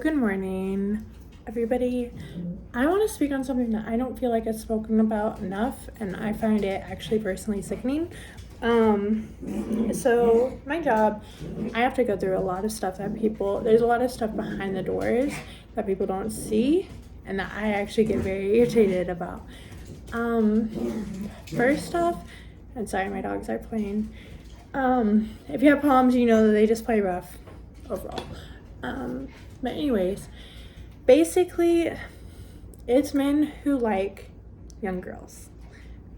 Good morning, everybody. I want to speak on something that I don't feel like it's spoken about enough, and I find it actually personally sickening. So my job, I have to go through a lot of stuff there's a lot of stuff behind the doors that people don't see, and that I actually get very irritated about. First off, and sorry, my dogs are playing. If you have palms, you know that they just play rough overall. But anyways, basically, it's men who like young girls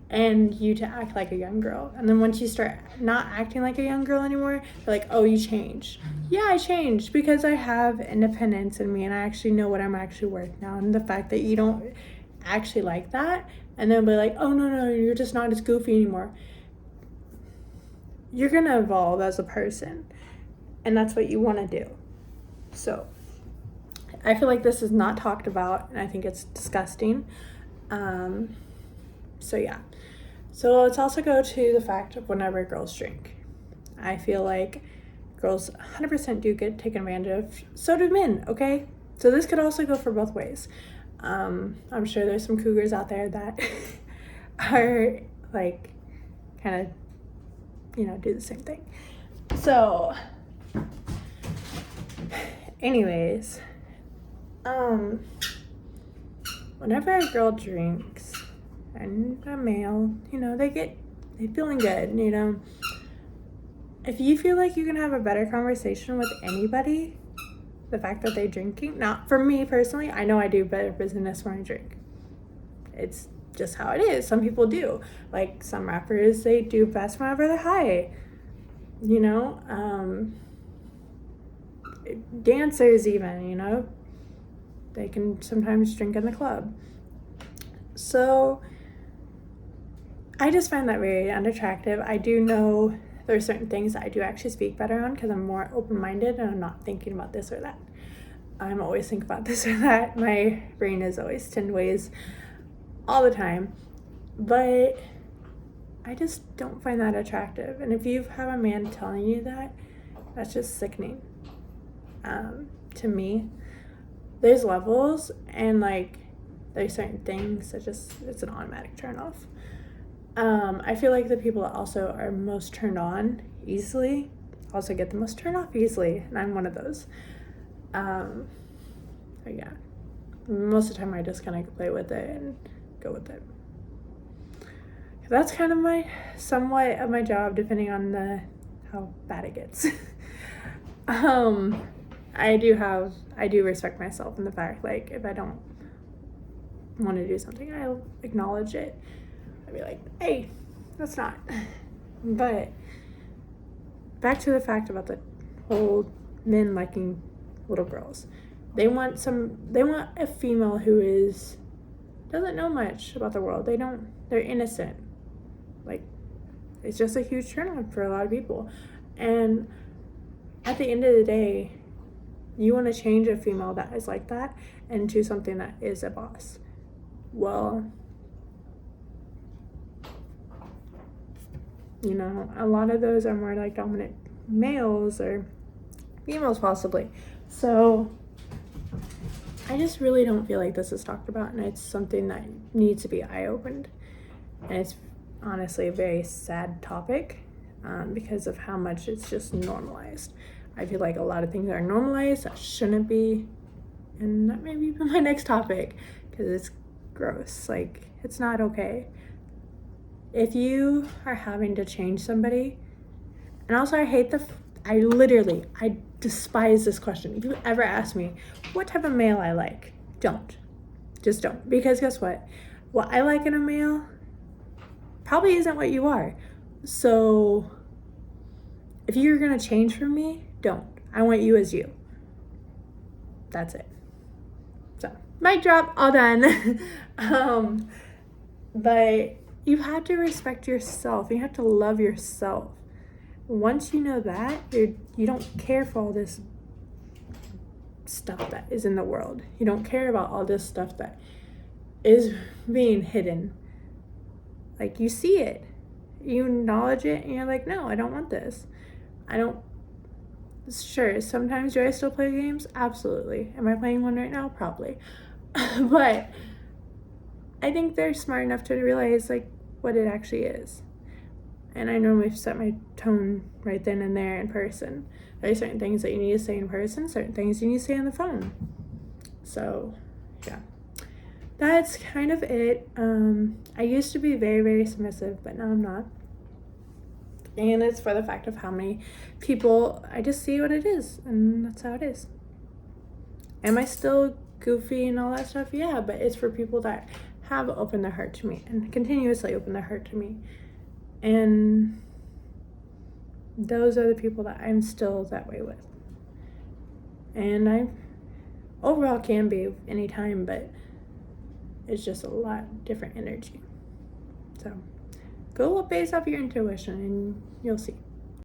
and you to act like a young girl. And then once you start not acting like a young girl anymore, they're like, oh, you changed. Yeah, I changed because I have independence in me and I actually know what I'm actually worth now. And the fact that you don't actually like that and then be like, oh, no, you're just not as goofy anymore. You're going to evolve as a person. And that's what you want to do. So I feel like this is not talked about, and I think it's disgusting. So yeah. So let's also go to the fact of whenever girls drink. I feel like girls 100% do get taken advantage of. So do men, okay? So this could also go for both ways. I'm sure there's some cougars out there that are like kind of, do the same thing. So anyways, whenever a girl drinks and a male, they feeling good, if you feel like you can have a better conversation with anybody, the fact that they're drinking, not for me personally, I know I do better business when I drink. It's just how it is. Some people do. Like some rappers, they do best whenever they're high, dancers even, they can sometimes drink in the club. So I just find that very unattractive. I do know there are certain things that I do actually speak better on because I'm more open-minded and I'm not thinking about this or that. I'm always thinking about this or that. My brain is always 10 ways all the time. But I just don't find that attractive. And if you have a man telling you that, that's just sickening. To me, there's levels and there's certain things that it's an automatic turn off. I feel like the people that also are most turned on easily also get the most turned off easily, and I'm one of those. But yeah, most of the time I just kind of play with it and go with it. That's kind of somewhat of my job, depending on how bad it gets. I do respect myself in the fact, if I don't want to do something, I'll acknowledge it. I'd be like, hey, that's not. But back to the fact about the whole men liking little girls. They want a female who doesn't know much about the world. They're innocent. It's just a huge turn on for a lot of people. And at the end of the day, you want to change a female that is like that into something that is a boss. Well, a lot of those are more like dominant males or females possibly. So I just really don't feel like this is talked about, and it's something that needs to be eye-opened. And it's honestly a very sad topic because of how much it's just normalized. I feel like a lot of things are normalized that shouldn't be, and that may be my next topic because it's gross. It's not okay. If you are having to change somebody, and also I despise this question. If you ever ask me what type of male I like, just don't. Because guess what I like in a male probably isn't what you are. So if you're gonna change for me, don't. I want you as you. That's it. So mic drop, all done. But you have to respect yourself. You have to love yourself. Once you know that, you don't care for all this stuff that is in the world. You don't care about all this stuff that is being hidden. You see it. You acknowledge it and you're like, no, I don't want this. Sure, sometimes do I still play games? Absolutely. Am I playing one right now? Probably. But I think they're smart enough to realize like what it actually is. And I normally set my tone right then and there in person. There are certain things that you need to say in person, certain things you need to say on the phone. So, yeah. That's kind of it. I used to be very, very submissive, but now I'm not. And it's for the fact of how many people, I just see what it is, and that's how it is. Am I still goofy and all that stuff? Yeah, but it's for people that have opened their heart to me and continuously open their heart to me. And those are the people that I'm still that way with. And I overall can be anytime, but it's just a lot different energy. So go based off your intuition and you'll see.